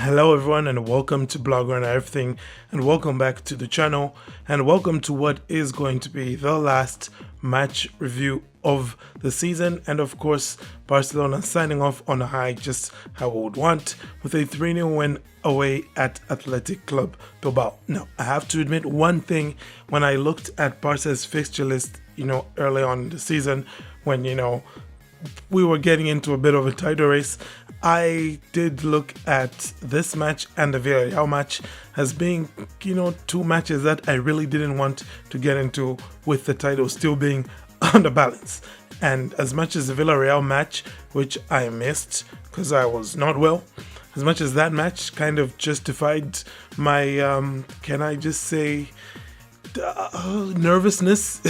Hello everyone and welcome to Blaugrana Everything, and welcome back to the channel, and welcome to what is going to be the last match review of the season. And of course, Barcelona signing off on a high, just how I would want, with a 3-0 win away at Athletic Club Bilbao. Now, I have to admit one thing: when I looked at Barca's fixture list, early on in the season, when we were getting into a bit of a title race, I did look at this match and the Villarreal match as being, two matches that I really didn't want to get into, with the title still being on the balance. And as much as the Villarreal match, which I missed because I was not well, as much as that match kind of justified my, can I just say, nervousness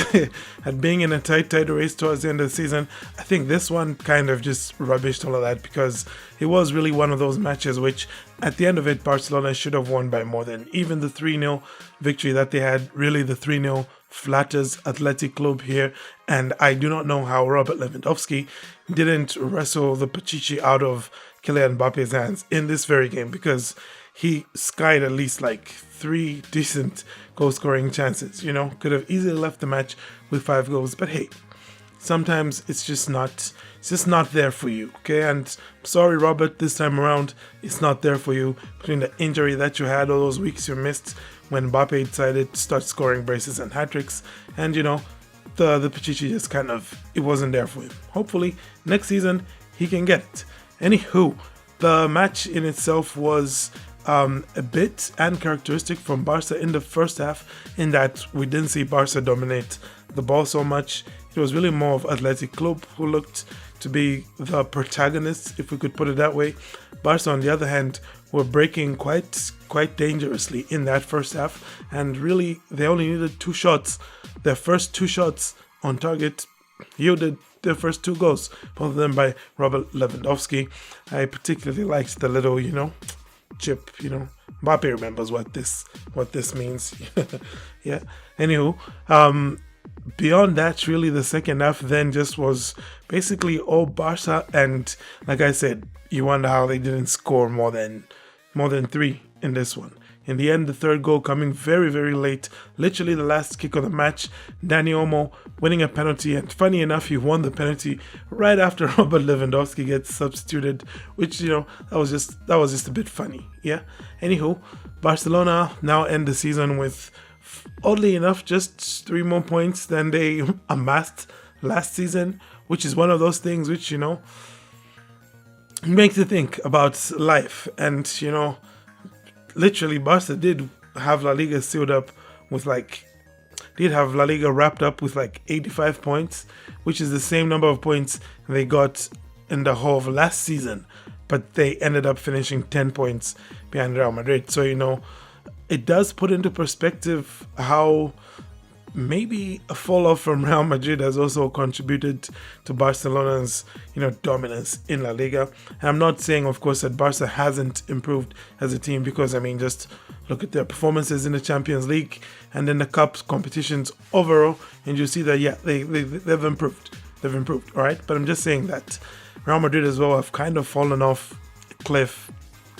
at being in a title race towards the end of the season, I think this one kind of just rubbished all of that, because it was really one of those matches which, at the end of it, Barcelona should have won by more than even the 3-0 victory that they had. Really, the 3-0 flatters Athletic Club here, and I do not know how Robert Lewandowski didn't wrestle the Pachichi out of Kylian Mbappe's hands in this very game, because he skied at least like 3 decent goal scoring chances. Could have easily left the match with 5 goals, but hey, sometimes it's just not there for you, okay? And sorry, Robert, this time around it's not there for you, between the injury that you had, all those weeks you missed when Mbappe decided to start scoring braces and hat-tricks, and the Pichichi just kind of, it wasn't there for him. Hopefully next season he can get it. Anywho, the match in itself was a bit uncharacteristic from Barca in the first half, in that we didn't see Barca dominate the ball so much. It was really more of Athletic Club who looked to be the protagonists, if we could put it that way. Barca, on the other hand, were breaking quite dangerously in that first half, and really they only needed 2 shots. Their first 2 shots on target yielded their first 2 goals, both of them by Robert Lewandowski. I particularly liked the little, chip, Mbappe remembers what this means. Yeah. Anywho, beyond that, really the second half then just was basically all Barca, and like I said, you wonder how they didn't score more than 3 in this one. In the end, the third goal coming very, very late, literally the last kick of the match. Dani Olmo winning a penalty, and funny enough, he won the penalty right after Robert Lewandowski gets substituted, which, that was just a bit funny. Yeah. Anywho, Barcelona now end the season with, oddly enough, just 3 more points than they amassed last season, which is one of those things which, makes you think about life. And, literally, Barca did have La Liga sealed up with La Liga wrapped up with 85 points, which is the same number of points they got in the whole of last season, but they ended up finishing 10 points behind Real Madrid. So, it does put into perspective how maybe a fall off from Real Madrid has also contributed to Barcelona's, dominance in La Liga. And I'm not saying, of course, that Barca hasn't improved as a team, because just look at their performances in the Champions League and in the cup competitions overall, and you see that they've improved. All right, but I'm just saying that Real Madrid as well have kind of fallen off a cliff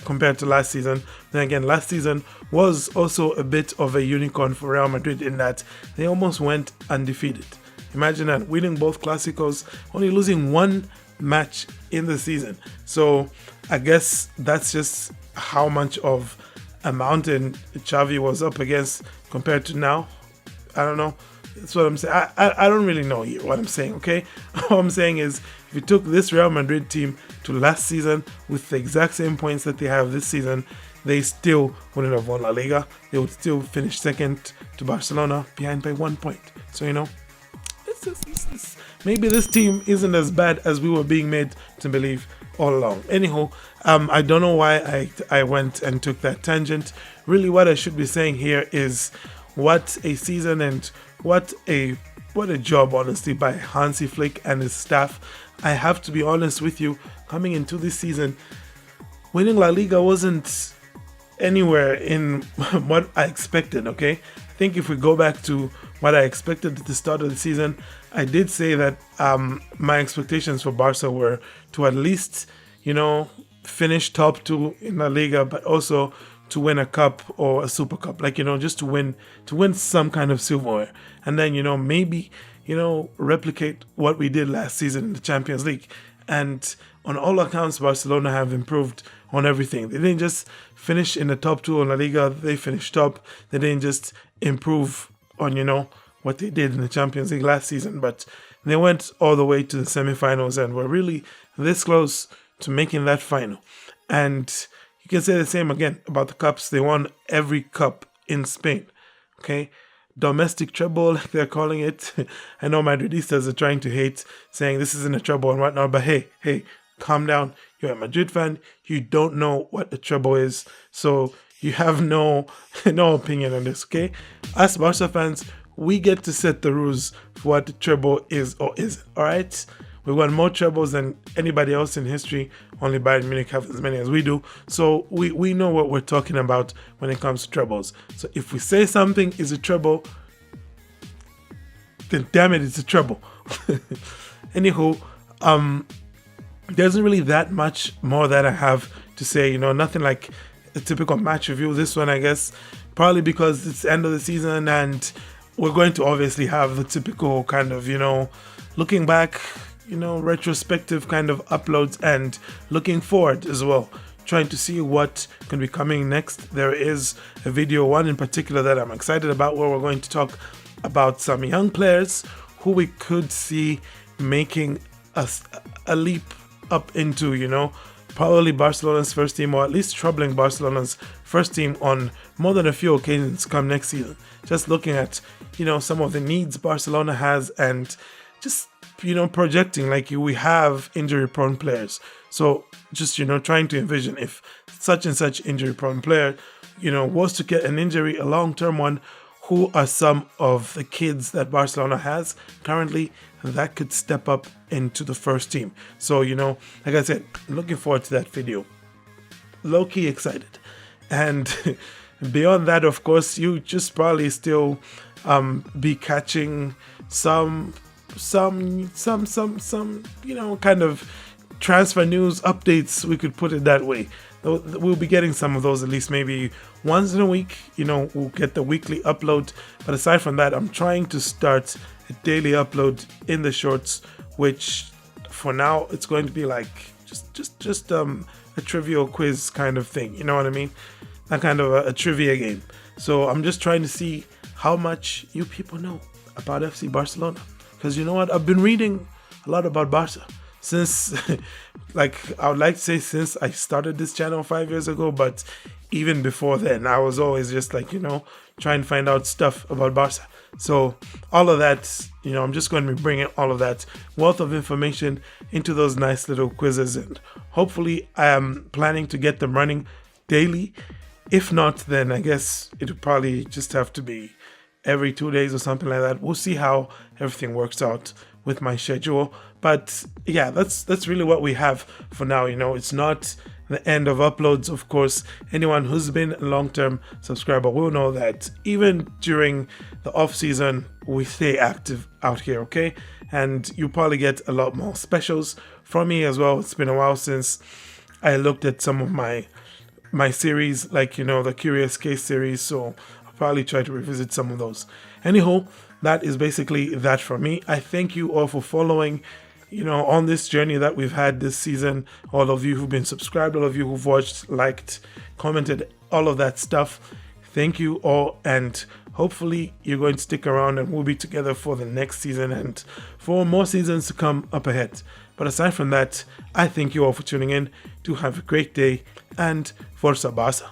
compared to last season. Then again, last season was also a bit of a unicorn for Real Madrid, in that they almost went undefeated. Imagine that, winning both Clásicos, only losing 1 match in the season. So I guess that's just how much of a mountain Xavi was up against compared to now. I don't know. That's what I'm saying. I don't really know here what I'm saying, okay? All I'm saying is, if you took this Real Madrid team to last season with the exact same points that they have this season, they still wouldn't have won La Liga. They would still finish second to Barcelona, behind by 1 point. So, maybe this team isn't as bad as we were being made to believe all along. Anyhow, I don't know why I went and took that tangent. Really, what I should be saying here is, what a season, and what a job, honestly, by Hansi Flick and his staff. I have to be honest with you, coming into this season, winning La Liga wasn't anywhere in what I expected, okay? I think if we go back to what I expected at the start of the season, I did say that my expectations for Barca were to at least, finish top 2 in La Liga, but also to win a cup or a super cup, like, just to win some kind of silverware, and then maybe replicate what we did last season in the Champions League. And on all accounts, Barcelona have improved on everything. They didn't just finish in the top 2 in La Liga, they finished top. They didn't just improve on what they did in the Champions League last season, but they went all the way to the semifinals and were really this close to making that final. And you can say the same again about the cups. They won every cup in Spain. Okay, domestic treble, like they're calling it. I know Madridistas are trying to hate, saying this isn't a treble and whatnot, but hey, calm down. You're a Madrid fan. You don't know what the treble is, so you have no opinion on this. Okay, us Barca fans, we get to set the rules for what the treble is or isn't. All right. We won more trebles than anybody else in history. Only Bayern Munich have as many as we do. So we know what we're talking about when it comes to trebles. So if we say something is a treble, then damn it, it's a treble. Anywho, there isn't really that much more that I have to say. Nothing like a typical match review. This one, I guess, probably because it's the end of the season and we're going to obviously have the typical kind of, looking back, retrospective kind of uploads and looking forward as well, trying to see what can be coming next. There is a video, one in particular, that I'm excited about, where we're going to talk about some young players who we could see making a leap up into, probably Barcelona's first team, or at least troubling Barcelona's first team on more than a few occasions come next season. Just looking at, some of the needs Barcelona has and just projecting, like, we have injury prone players. So just, trying to envision if such and such injury prone player, was to get an injury, a long-term one, who are some of the kids that Barcelona has currently that could step up into the first team. So, like I said, looking forward to that video. Low-key excited. And beyond that, of course, you just probably still be catching some kind of transfer news updates, we could put it that way. We'll be getting some of those at least maybe once in a week. We'll get the weekly upload, but aside from that, I'm trying to start a daily upload in the shorts, which for now it's going to be like just a trivial quiz kind of thing, you know what I mean, that kind of a trivia game. So I'm just trying to see how much you people know about FC Barcelona. Because you know what? I've been reading a lot about Barca since, I would like to say since I started this channel 5 years ago, but even before then, I was always just trying to find out stuff about Barca. So all of that, I'm just going to be bringing all of that wealth of information into those nice little quizzes, and hopefully I am planning to get them running daily. If not, then I guess it would probably just have to be every 2 days or something like that. We'll see how everything works out with my schedule. But yeah, that's really what we have for now. It's not the end of uploads. Of course, anyone who's been a long-term subscriber will know that even during the off season, we stay active out here, okay? And you probably get a lot more specials from me as well. It's been a while since I looked at some of my series, like, the Curious Case series, so I'll probably try to revisit some of those. Anyhow, that is basically that for me. I thank you all for following, on this journey that we've had this season. All of you who've been subscribed, all of you who've watched, liked, commented, all of that stuff. Thank you all, and hopefully you're going to stick around and we'll be together for the next season and for more seasons to come up ahead. But aside from that, I thank you all for tuning in. Do have a great day, and Forza Barca.